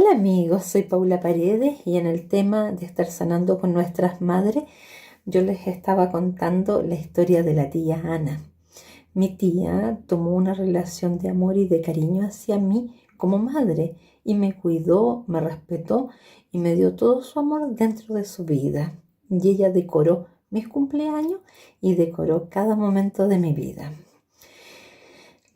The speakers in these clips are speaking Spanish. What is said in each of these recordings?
Hola amigos, soy Paula Paredes y en el tema de estar sanando con nuestras madres, yo les estaba contando la historia de la tía Ana. Mi tía tomó una relación de amor y de cariño hacia mí como madre y me cuidó, me respetó y me dio todo su amor dentro de su vida. Y ella decoró mis cumpleaños y decoró cada momento de mi vida.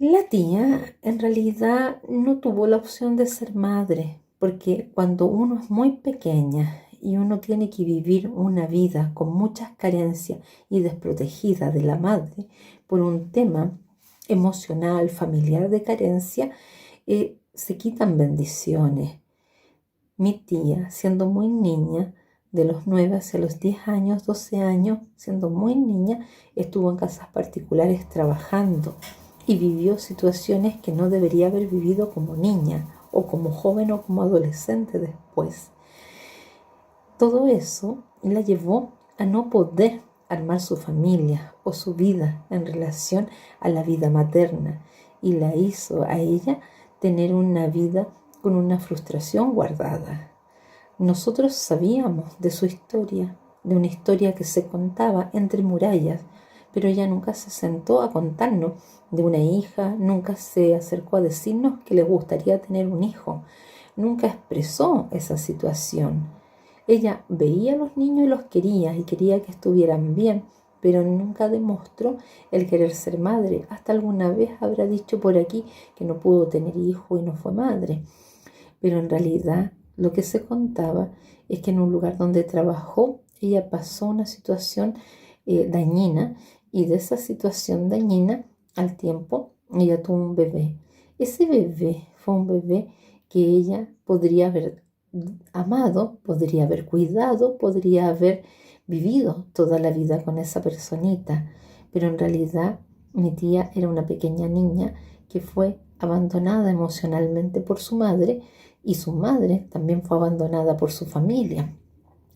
La tía en realidad no tuvo la opción de ser madre, porque cuando uno es muy pequeña y uno tiene que vivir una vida con muchas carencias y desprotegida de la madre por un tema emocional, familiar de carencia, se quitan bendiciones. Mi tía, siendo muy niña, de los 9 hacia los 10 años, 12 años, siendo muy niña, estuvo en casas particulares trabajando y vivió situaciones que no debería haber vivido como niña o como joven o como adolescente después. Todo eso la llevó a no poder armar su familia o su vida en relación a la vida materna y la hizo a ella tener una vida con una frustración guardada. Nosotros sabíamos de su historia, de una historia que se contaba entre murallas, pero ella nunca se sentó a contarnos de una hija, nunca se acercó a decirnos que le gustaría tener un hijo, nunca expresó esa situación. Ella veía a los niños y los quería y quería que estuvieran bien, pero nunca demostró el querer ser madre. Hasta alguna vez habrá dicho por aquí que no pudo tener hijo y no fue madre. Pero en realidad lo que se contaba es que en un lugar donde trabajó, ella pasó una situación dañina y de esa situación dañina, al tiempo, ella tuvo un bebé. Ese bebé fue un bebé que ella podría haber amado, podría haber cuidado, podría haber vivido toda la vida con esa personita, pero en realidad mi tía era una pequeña niña que fue abandonada emocionalmente por su madre y su madre también fue abandonada por su familia.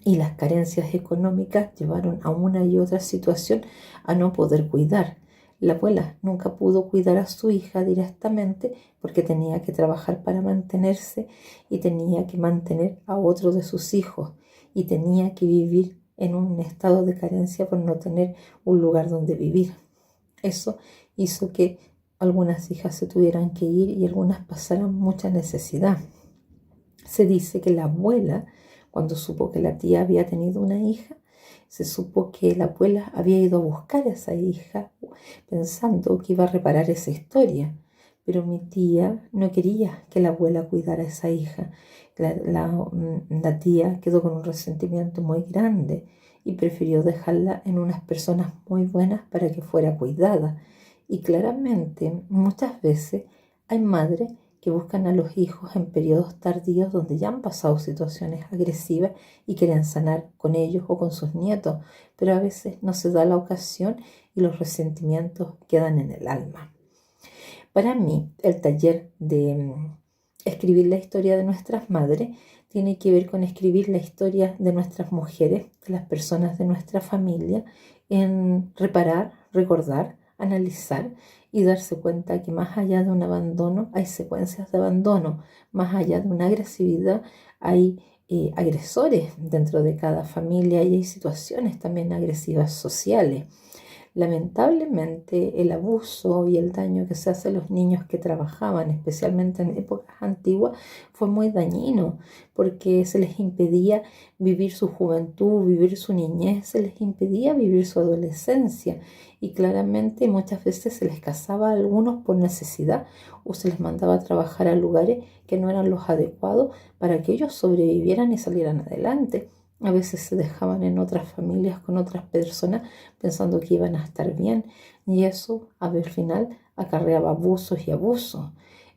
Y las carencias económicas llevaron a una y otra situación a no poder cuidar. La abuela nunca pudo cuidar a su hija directamente porque tenía que trabajar para mantenerse y tenía que mantener a otro de sus hijos y tenía que vivir en un estado de carencia por no tener un lugar donde vivir. Eso hizo que algunas hijas se tuvieran que ir y algunas pasaran mucha necesidad. Se dice que la abuela, cuando supo que la tía había tenido una hija, se supo que la abuela había ido a buscar a esa hija pensando que iba a reparar esa historia. Pero mi tía no quería que la abuela cuidara a esa hija. La tía quedó con un resentimiento muy grande y prefirió dejarla en unas personas muy buenas para que fuera cuidada. Y claramente, muchas veces hay madres que buscan a los hijos en periodos tardíos donde ya han pasado situaciones agresivas y quieren sanar con ellos o con sus nietos, pero a veces no se da la ocasión y los resentimientos quedan en el alma. Para mí, el taller de escribir la historia de nuestras madres tiene que ver con escribir la historia de nuestras mujeres, de las personas de nuestra familia, en reparar, recordar, analizar y darse cuenta que más allá de un abandono hay secuencias de abandono, más allá de una agresividad hay agresores dentro de cada familia y hay situaciones también agresivas sociales. Lamentablemente, el abuso y el daño que se hace a los niños que trabajaban, especialmente en épocas antiguas, fue muy dañino porque se les impedía vivir su juventud, vivir su niñez, se les impedía vivir su adolescencia y claramente muchas veces se les casaba a algunos por necesidad o se les mandaba a trabajar a lugares que no eran los adecuados para que ellos sobrevivieran y salieran adelante. A veces se dejaban en otras familias con otras personas pensando que iban a estar bien y eso al final acarreaba abusos y abusos.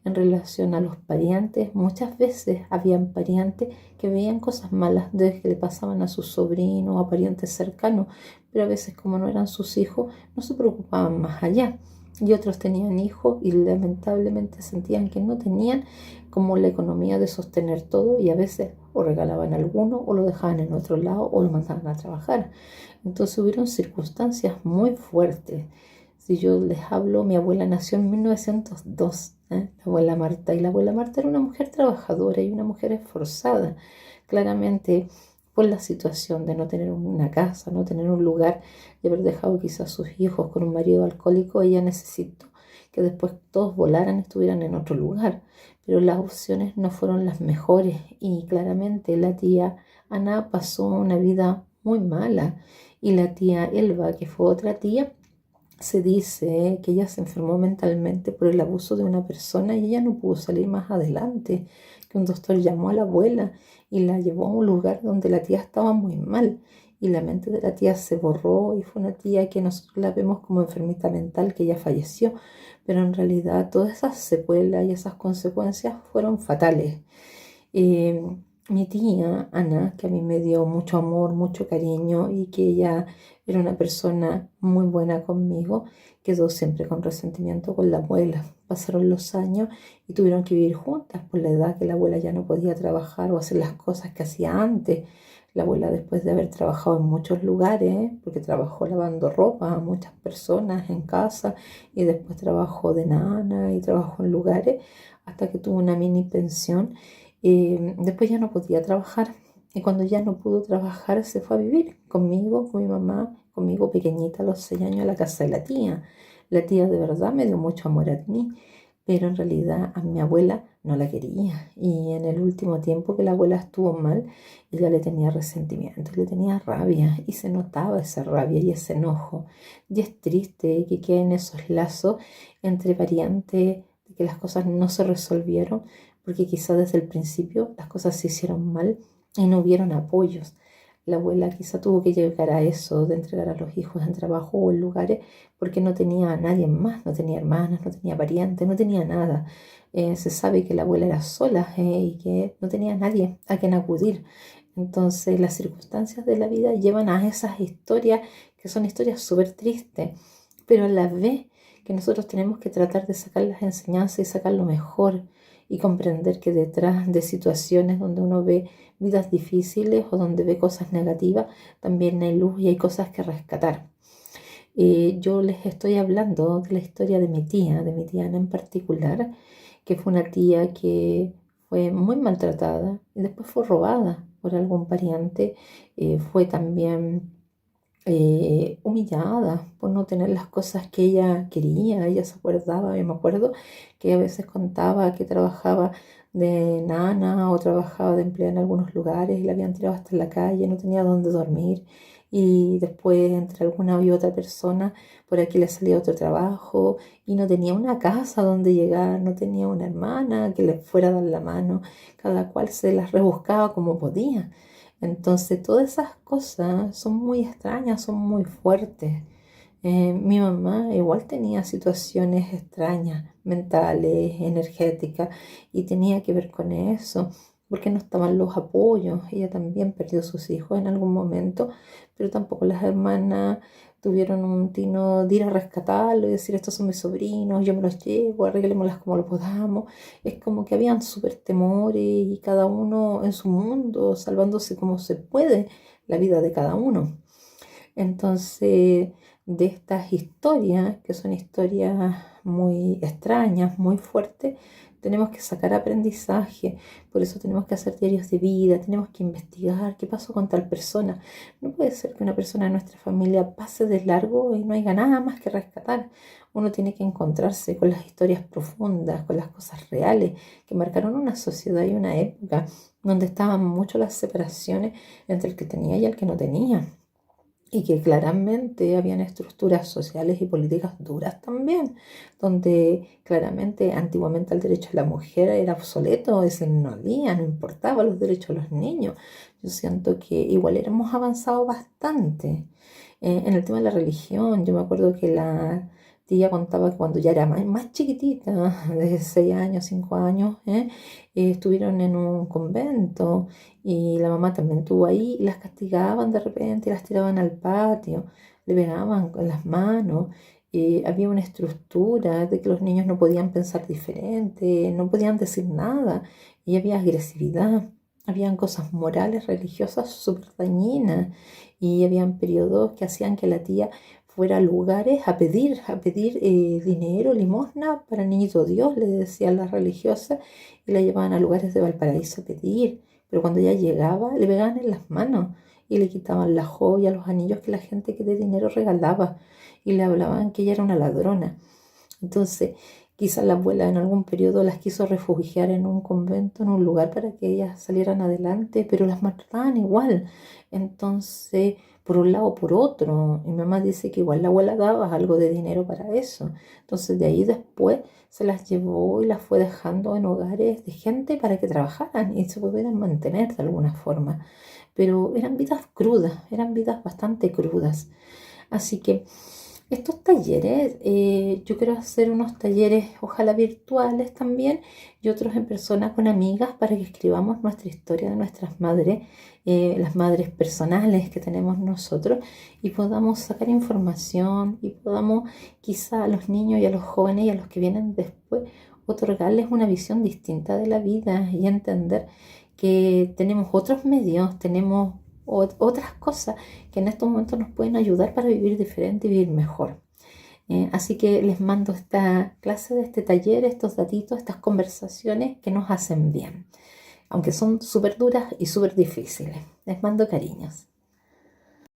En relación a los parientes, muchas veces habían parientes que veían cosas malas desde que le pasaban a sus sobrinos o a parientes cercanos, pero a veces como no eran sus hijos no se preocupaban más allá. Y otros tenían hijos y lamentablemente sentían que no tenían como la economía de sostener todo y a veces o regalaban alguno o lo dejaban en otro lado o lo mandaban a trabajar. Entonces hubieron circunstancias muy fuertes. Si yo les hablo, mi abuela nació en 1902. La abuela Marta. Y la abuela Marta era una mujer trabajadora y una mujer esforzada. Claramente, por la situación de no tener una casa, no tener un lugar y haber dejado quizás a sus hijos con un marido alcohólico, ella necesitó que después todos volaran y estuvieran en otro lugar. Pero las opciones no fueron las mejores y claramente la tía Ana pasó una vida muy mala y la tía Elba, que fue otra tía, se dice que ella se enfermó mentalmente por el abuso de una persona y ella no pudo salir más adelante, que un doctor llamó a la abuela y la llevó a un lugar donde la tía estaba muy mal y la mente de la tía se borró y fue una tía que nosotros la vemos como enfermita mental, que ella falleció, pero en realidad todas esas secuelas y esas consecuencias fueron fatales. Eh, Mi tía Ana, que a mí me dio mucho amor, mucho cariño y que ella era una persona muy buena conmigo, quedó siempre con resentimiento con la abuela. Pasaron los años y tuvieron que vivir juntas por la edad que la abuela ya no podía trabajar o hacer las cosas que hacía antes. La abuela, después de haber trabajado en muchos lugares, porque trabajó lavando ropa a muchas personas en casa y después trabajó de nana y trabajó en lugares hasta que tuvo una mini pensión. Después ya no podía trabajar y cuando ya no pudo trabajar se fue a vivir conmigo, con mi mamá, conmigo pequeñita a los 6 años a la casa de la tía. La tía de verdad me dio mucho amor a mí, pero en realidad a mi abuela no la quería y en el último tiempo que la abuela estuvo mal, ella le tenía resentimiento, le tenía rabia y se notaba esa rabia y ese enojo. Y es triste que queden esos lazos entre parientes, de que las cosas no se resolvieron porque quizá desde el principio las cosas se hicieron mal y no hubieron apoyos. La abuela quizá tuvo que llegar a eso de entregar a los hijos en trabajo o en lugares porque no tenía a nadie más, no tenía hermanas, no tenía parientes, no tenía nada. Se sabe que la abuela era sola y que no tenía nadie a quien acudir. Entonces las circunstancias de la vida llevan a esas historias que son historias súper tristes, pero a la vez que nosotros tenemos que tratar de sacar las enseñanzas y sacar lo mejor y comprender que detrás de situaciones donde uno ve vidas difíciles o donde ve cosas negativas, también hay luz y hay cosas que rescatar. Yo les estoy hablando de la historia de mi tía Ana en particular, que fue una tía que fue muy maltratada y después fue robada por algún pariente, fue también humillada por no tener las cosas que ella quería. Ella se acordaba, yo me acuerdo que a veces contaba que trabajaba de nana o trabajaba de empleada en algunos lugares y la habían tirado hasta en la calle, no tenía dónde dormir. Y después entre alguna y otra persona por aquí le salía otro trabajo y no tenía una casa donde llegar, no tenía una hermana que le fuera a dar la mano, cada cual se las rebuscaba como podía. Entonces, todas esas cosas son muy extrañas, son muy fuertes. Mi mamá igual tenía situaciones extrañas, mentales, energéticas, y tenía que ver con eso, porque no estaban los apoyos. Ella también perdió sus hijos en algún momento, pero tampoco las hermanas tuvieron un tino de ir a rescatarlo y decir, estos son mis sobrinos, yo me los llevo, arreglémoslas como lo podamos. Es como que habían súper temores y cada uno en su mundo, salvándose como se puede la vida de cada uno. Entonces, de estas historias, que son historias muy extrañas, muy fuertes, tenemos que sacar aprendizaje. Por eso tenemos que hacer diarios de vida, tenemos que investigar qué pasó con tal persona. No puede ser que una persona de nuestra familia pase de largo y no haya nada más que rescatar. Uno tiene que encontrarse con las historias profundas, con las cosas reales que marcaron una sociedad y una época donde estaban mucho las separaciones entre el que tenía y el que no tenía y que claramente habían estructuras sociales y políticas duras también, donde claramente antiguamente el derecho de la mujer era obsoleto, ese no había, no importaba los derechos de los niños. Yo siento que igual hemos avanzado bastante. En el tema de la religión, yo me acuerdo que la tía contaba que cuando ya era más chiquitita, de 6 años, 5 años, estuvieron en un convento y la mamá también estuvo ahí y las castigaban de repente, las tiraban al patio, le pegaban con las manos. Había una estructura de que los niños no podían pensar diferente, no podían decir nada y había agresividad. Habían cosas morales, religiosas súper dañinas y habían periodos que hacían que la tía fuera a lugares a pedir dinero, limosna para Niñito Dios, le decían las religiosas, y la llevaban a lugares de Valparaíso a pedir. Pero cuando ella llegaba, le pegaban en las manos y le quitaban las joyas, los anillos que la gente que de dinero regalaba, y le hablaban que ella era una ladrona. Entonces, quizás la abuela en algún periodo las quiso refugiar en un convento, en un lugar para que ellas salieran adelante, pero las maltrataban igual. Entonces, por un lado o por otro, mi mamá dice que igual la abuela daba algo de dinero para eso. Entonces, de ahí después se las llevó y las fue dejando en hogares de gente para que trabajaran y se pudieran mantener de alguna forma. Pero eran vidas crudas, eran vidas bastante crudas. Así que estos talleres, yo quiero hacer unos talleres, ojalá virtuales también, y otros en persona con amigas para que escribamos nuestra historia de nuestras madres, las madres personales que tenemos nosotros, y podamos sacar información y podamos quizá a los niños y a los jóvenes y a los que vienen después otorgarles una visión distinta de la vida y entender que tenemos otros medios, tenemos otras cosas que en estos momentos nos pueden ayudar para vivir diferente y vivir mejor. Así que les mando esta clase de este taller, estos datitos, estas conversaciones que nos hacen bien, aunque son súper duras y súper difíciles. Les mando cariños.